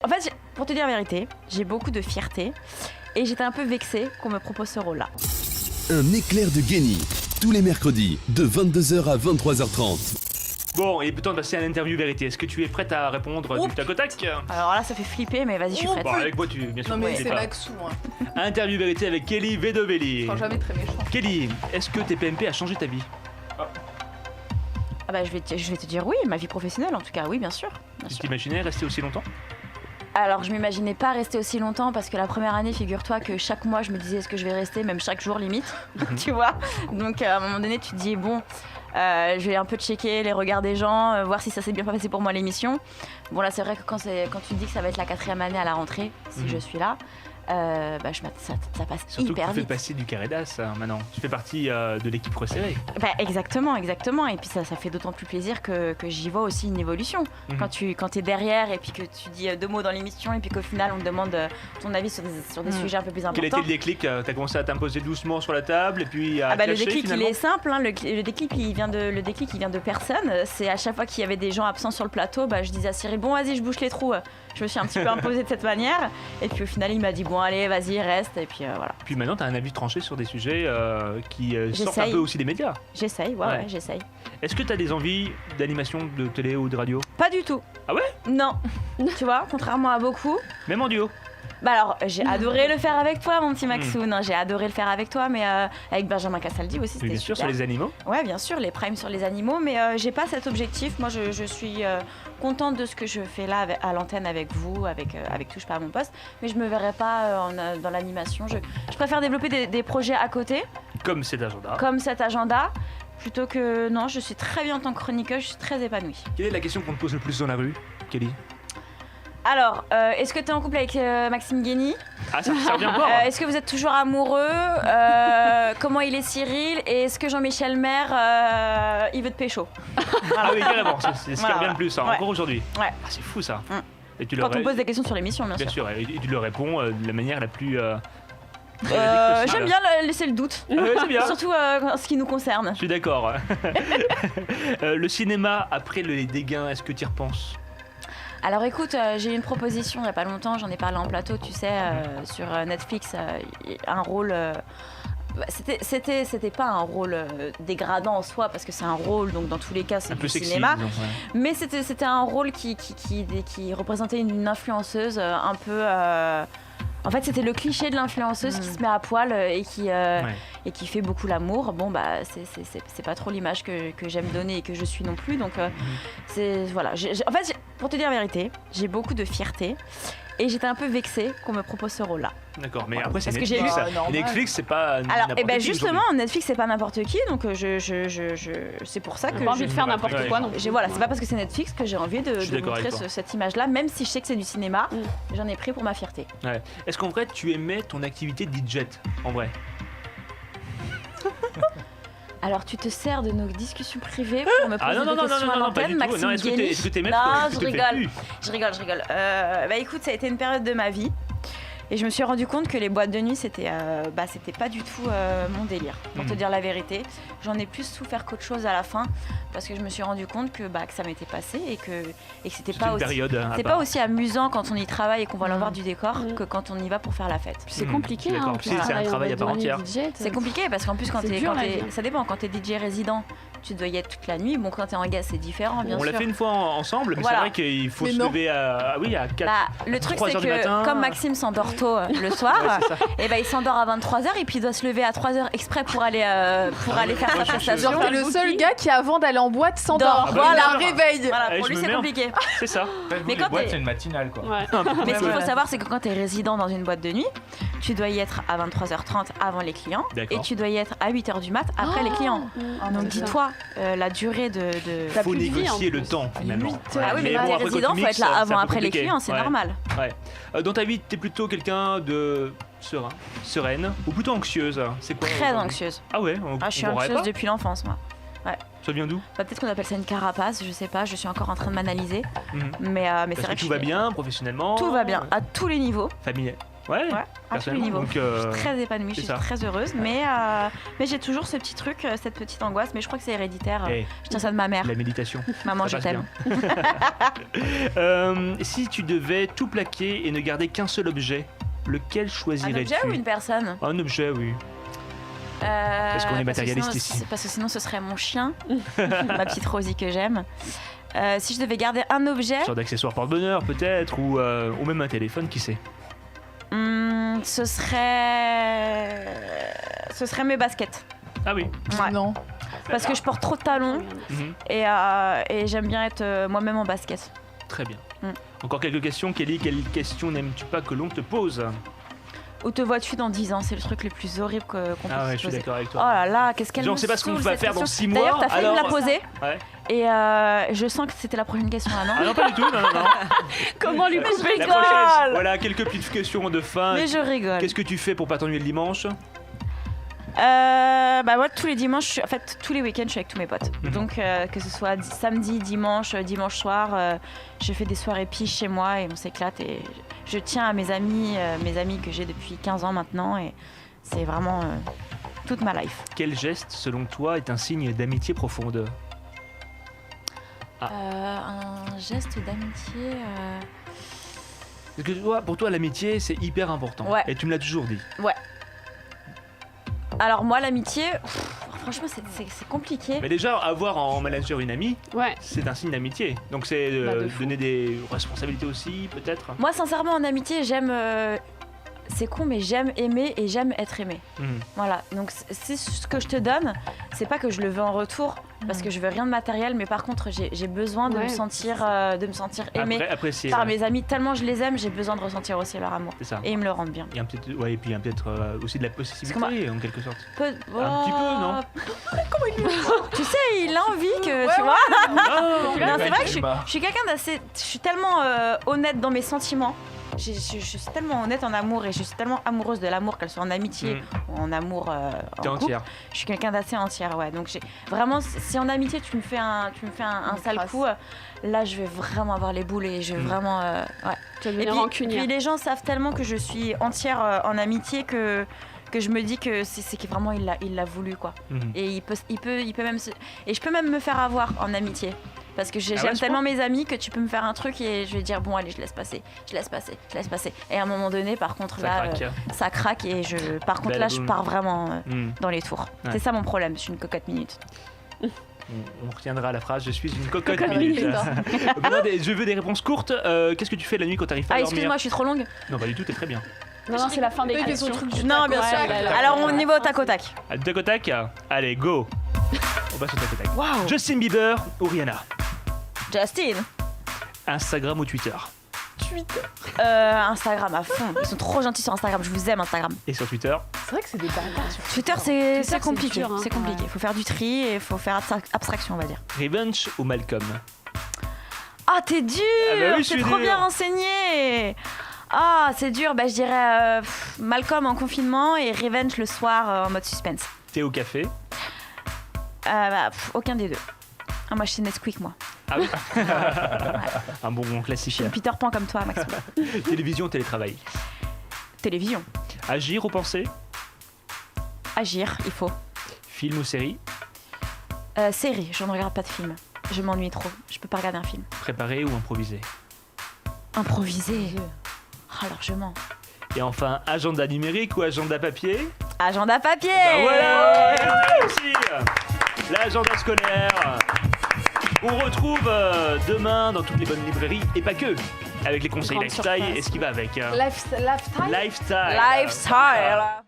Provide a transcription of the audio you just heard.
En fait, pour te dire la vérité, j'ai beaucoup de fierté et j'étais un peu vexée qu'on me propose ce rôle-là. Un éclair de génie, tous les mercredis, de 22h à 23h30. Bon, il est temps de passer à l'interview vérité. Est-ce que tu es prête à répondre du tac au tac? Alors là, ça fait flipper, mais vas-y, je suis prête. Bon, avec moi, bien sûr. Non mais tu c'est n'es pas. Maxou, hein. Interview vérité avec Kelly Vedovelli. Je serai jamais très méchant. Kelly, est-ce que TPMP a changé ta vie? Ah bah, je vais te dire oui, ma vie professionnelle en tout cas, oui, bien sûr. Bien Tu sûr. t'imaginais rester aussi longtemps? Alors, je m'imaginais pas rester aussi longtemps parce que la première année, figure-toi que chaque mois, je me disais est-ce que je vais rester, même chaque jour limite, tu vois. Donc, à un moment donné, tu te dis bon, je vais un peu checker les regards des gens, voir si ça s'est bien passé pour moi l'émission. Bon, là, c'est vrai que quand tu dis que ça va être la 4e année à la rentrée, si je suis là, ça passe Surtout que hyper tu fais vite. passer du carré d'as maintenant. Tu fais partie de l'équipe resserrée. Bah, exactement. Et puis ça fait d'autant plus plaisir que j'y vois aussi une évolution. Quand tu es derrière et puis que tu dis 2 mots dans l'émission et puis qu'au final on te demande ton avis sur des sujets un peu plus importants. Quel a été le déclic? T'as commencé à t'imposer doucement sur la table et puis à le clasher, déclic finalement il est simple, hein. le déclic il vient de personne. C'est à chaque fois qu'il y avait des gens absents sur le plateau, je disais à Cyril bon vas-y je bouche les trous. Je me suis un petit peu imposée de cette manière et puis au final il m'a dit bon allez vas-y reste et puis voilà. Puis maintenant t'as un avis tranché sur des sujets qui sortent un J'essaye. peu aussi des médias. J'essaye, ouais, j'essaye. Est-ce que t'as des envies d'animation de télé ou de radio? Pas du tout. Ah ouais? Non. Tu vois, contrairement à beaucoup. Même en duo? Bah alors, j'ai adoré le faire avec toi, mon petit Maxou. Non, j'ai adoré le faire avec toi, mais avec Benjamin Castaldi aussi, c'était Bien sûr, sur super. les animaux. Ouais, bien sûr, les primes sur les animaux, mais j'ai pas cet objectif. Moi, je suis contente de ce que je fais là à l'antenne avec vous, avec Touche pas à mon poste, mais je me verrai pas dans l'animation. Je préfère développer des projets à côté, Comme cet agenda. comme cet agenda, plutôt que non. Je suis très bien en tant que chroniqueuse, je suis très épanouie. Quelle est la question qu'on te pose le plus dans la rue, Kelly? Alors, est-ce que tu es en couple avec Maxime Guény? Ah, ça revient encore. Est-ce que vous êtes toujours amoureux? Comment il est Cyril? Et est-ce que Jean-Michel Maire, il veut te pécho? Ah oui, carrément, c'est ce qui revient le plus, hein, Ouais. encore aujourd'hui. Ouais. Ah, c'est fou ça. Et tu Quand leur on pose des questions sur l'émission, bien Bien sûr. sûr, et tu leur réponds de la manière la plus. Réaliste possible. J'aime bien laisser le doute. Ah ouais, c'est bien. Surtout en ce qui nous concerne. Je suis d'accord. Le cinéma, après les dégains, est-ce que tu y repenses? Alors écoute, j'ai eu une proposition il n'y a pas longtemps, j'en ai parlé en plateau, tu sais, sur Netflix, un rôle... C'était pas un rôle dégradant en soi, parce que c'est un rôle, donc dans tous les cas, c'est Un du peu sexy, cinéma. disons, ouais. Mais c'était un rôle qui représentait une influenceuse un peu... En fait, c'était le cliché de l'influenceuse qui se met à poil et qui fait beaucoup l'amour. Bon, bah, c'est pas trop l'image que j'aime donner et que je suis non plus. Donc, voilà. En fait, pour te dire la vérité, j'ai beaucoup de fierté et j'étais un peu vexée qu'on me propose ce rôle-là. D'accord, mais après c'est Parce que Netflix. j'ai Ça. lu- normal. Netflix, c'est pas. Alors, n'importe qui justement, aujourd'hui. Netflix, c'est pas n'importe qui, donc c'est pour ça que J'ai pas envie de faire n'importe Ouais. quoi non. Voilà, c'est pas parce que c'est Netflix que j'ai envie de suis d'accord montrer avec toi. cette image-là, même si je sais que c'est du cinéma, j'en ai pris pour ma fierté. Ouais. Est-ce qu'en vrai tu aimais ton activité de DJ en vrai? Alors, tu te sers de nos discussions privées pour me poser Ah non, non, des non, questions non, à non, pas du l'antenne, tout. Maxime Non, est-ce Guény. que t'aimais Non, ce que je tu fais rigole. plus? Je rigole. Bah écoute, ça a été une période de ma vie. Et je me suis rendu compte que les boîtes de nuit, c'était pas du tout mon délire. Pour te dire la vérité, j'en ai plus souffert qu'autre chose à la fin, parce que je me suis rendu compte que ça m'était passé et que c'était C'était pas une aussi... période. à C'est part. pas aussi amusant quand on y travaille et qu'on voit l'envers du décor que quand on y va pour faire la fête. C'est Hmm, compliqué, je suis hein. d'accord. en plus, C'est un travailler en travail à part boîte de nuit, entière. DJ, C'est compliqué parce qu'en plus quand C'est t'es, dur, la vie. ça dépend, quand t'es DJ résident, tu dois y être toute la nuit. Bon, quand t'es en gaz, c'est différent, bien On sûr. l'a fait une fois ensemble, mais Voilà. c'est vrai qu'il faut Mais se non. lever à 4. Le truc 3 c'est heures du matin. que comme Maxime s'endort tôt le soir, Ouais, c'est ça. et il s'endort à 23h et puis il doit se lever à 3h exprès pour aller faire sa prestation. Genre, t'es le seul gars qui, avant d'aller en boîte, Dort. s'endort. Voilà. Il a un réveil. Voilà, Allez, pour je lui me c'est mets en- compliqué. C'est ça. Mais Mais quand quand t'es- c'est une matinale quoi. Ouais. Mais ce qu'il faut Ouais. savoir, c'est que quand tu es résident dans une boîte de nuit, tu dois y être à 23h30 avant les clients et D'accord. tu dois y être à 8h du mat après les clients. Donc dis-toi, la durée de... Il faut plus de vie, négocier en le plus. temps finalement. 8 Ah oui, mais quand bon, t'es après, résident, quand tu faut être mixes, là c'est un avant, peu après les compliqué. clients, c'est Ouais. normal. Ouais. Dans ta vie, t'es plutôt quelqu'un de sereine ou plutôt anxieuse? C'est quoi? Très anxieuse. Ah ouais, Ah, je suis on comprendrait anxieuse pas. depuis l'enfance, moi. Ça vient d'où? Peut-être qu'on appelle ça une carapace, je sais pas, je suis encore en train de m'analyser. Mhm. Mais c'est Parce vrai que que tout va bien professionnellement. Tout va bien, à tous les niveaux. Famille. Ouais, Ouais, à tous les personnellement, niveaux. donc, Je suis très épanouie, je c'est suis ça. très heureuse, mais j'ai toujours ce petit truc, cette petite angoisse, mais je crois que c'est héréditaire. Eh, Je tiens ça de ma mère. la méditation. Maman, ça je passe t'aime. Si tu devais tout plaquer et ne garder qu'un seul objet, lequel Un choisirais-tu? objet ou une personne? Un objet, oui. Parce qu'on est matérialiste ici. Parce que sinon, ce serait mon chien, ma petite Rosie que j'aime. Si je devais garder un objet, Une sorte d'accessoire porte-bonheur peut-être, ou même un téléphone, qui sait. ce serait mes baskets. Ah oui. Ouais. Non. Parce que je porte trop de talons Mhm. et j'aime bien être moi-même en basket. Très bien. Mm. Encore quelques questions. Kelly, quelle question n'aimes-tu pas que l'on te pose? Où te vois-tu dans 10 ans? C'est le truc le plus horrible qu'on Ah peut ouais, se je suis poser. d'accord avec Oh toi. là là, qu'est-ce qu'elle Déjà, on me sait pas ce qu'on saoule, va cette faire dans question. 6 mois. D'ailleurs, t'as failli me la alors- poser Ouais. et je sens que c'était la prochaine question là, non? Ah non, pas du tout, non, non, non. Comment lui Mais je La rigole. prochaine, voilà, quelques petites questions de fin. Mais je rigole. Qu'est-ce que tu fais pour pas t'ennuyer le dimanche? Bah moi tous les dimanches, en fait tous les week-ends je suis avec tous mes potes. Mhm. Donc que ce soit samedi, dimanche soir, je fais des soirées piges chez moi et on s'éclate et je tiens à mes amis que j'ai depuis 15 ans maintenant et c'est vraiment toute ma life. Quel geste, selon toi, est un signe d'amitié profonde? Un geste d'amitié. Parce que pour toi, l'amitié, c'est hyper important. Ouais. Et tu me l'as toujours dit. Alors moi l'amitié, franchement c'est compliqué. Mais déjà, avoir en manager une amie, Ouais. c'est un signe d'amitié. Donc c'est Bah, de fou. donner des responsabilités aussi, peut-être. Moi sincèrement en amitié j'aime, c'est con mais j'aime aimer et j'aime être aimé. Mhm. Voilà, donc c'est ce que je te donne, c'est pas que je le veux en retour, parce que je veux rien de matériel, mais par contre j'ai besoin de Ouais. me sentir aimée Apprécier. par ouais. mes amis, tellement je les aime, j'ai besoin de ressentir aussi leur amour. C'est ça. Et ils me le rendent bien. Et un petit, ouais, et puis peut-être aussi de la possessivité, en quelque sorte. Peu- Un petit peu, non? Tu sais, il a envie que, Ouais, tu vois. Non, Non, c'est vrai que je suis quelqu'un d'assez... Je suis tellement honnête dans mes sentiments. Je suis tellement honnête en amour et je suis tellement amoureuse de l'amour, qu'elle soit en amitié ou en amour T'es en couple. entière. Je suis quelqu'un d'assez entière, ouais. Donc j'ai vraiment, si en amitié tu me fais un sale trace. coup, là je vais vraiment avoir les boules et je vais vraiment, ouais. Tu vas Et devenir puis rancunière. les gens savent tellement que je suis entière en amitié que je me dis que c'est que vraiment il l'a voulu quoi. Mhm. Et il peut même et je peux même me faire avoir en amitié. Parce que j'aime Ah ouais, tellement mes amis que tu peux me faire un truc et je vais dire bon allez je laisse passer. Et à un moment donné par contre Ça là craque. ça craque et par contre là je Badaboum. pars vraiment Mhm. dans les tours. Ouais. C'est ça mon problème, je suis une cocotte minute. On retiendra la phrase, je suis une cocotte Cocotte minute. minute. Benoît, je veux des réponses courtes. Qu'est-ce que tu fais la nuit quand t'arrives pas Ah à dormir? excuse-moi je suis trop longue. Non, pas du tout, t'es très bien. Non, c'est la fin des Il fait son questions. truc du Non tac bien au sûr. tac. Alors on y va au tac au tac. À tac au tac. Allez, go. On passe au tac au tac. Waouh. Justin Bieber ou Rihanna? Justin. Instagram ou Twitter? Instagram à fond. Ils sont trop gentils sur Instagram. Je vous aime Instagram. Et sur Twitter? C'est vrai que c'est des bâtards. Twitter c'est c'est compliqué. dur, hein. C'est compliqué. Ouais. Il faut faire du tri et il faut faire abstraction on va dire. Revenge ou Malcolm? Ah t'es dur. Ah bah oui, je t'es suis trop dur. bien renseigné. Ah c'est dur. Bah je dirais Malcolm en confinement et Revenge le soir en mode suspense. Thé au café? Aucun des deux. Ah, moi je suis Nesquik moi. Ah oui. Un bon classique. Peter Pan comme toi Maxime. Télévision, télétravail. Télévision. Agir ou penser? Agir, il faut. Film ou série? Série, je ne regarde pas de film. Je m'ennuie trop. Je peux pas regarder un film. Préparé ou improvisé? Improvisé. Ah largement. Et enfin, agenda numérique ou agenda papier? Agenda papier. Bah voilà, merci. L'agenda scolaire. On retrouve demain dans toutes les bonnes librairies et pas que, avec les conseils Grande lifestyle surprise. et ce qui va avec. Lifestyle. Lifestyle. Lifestyle.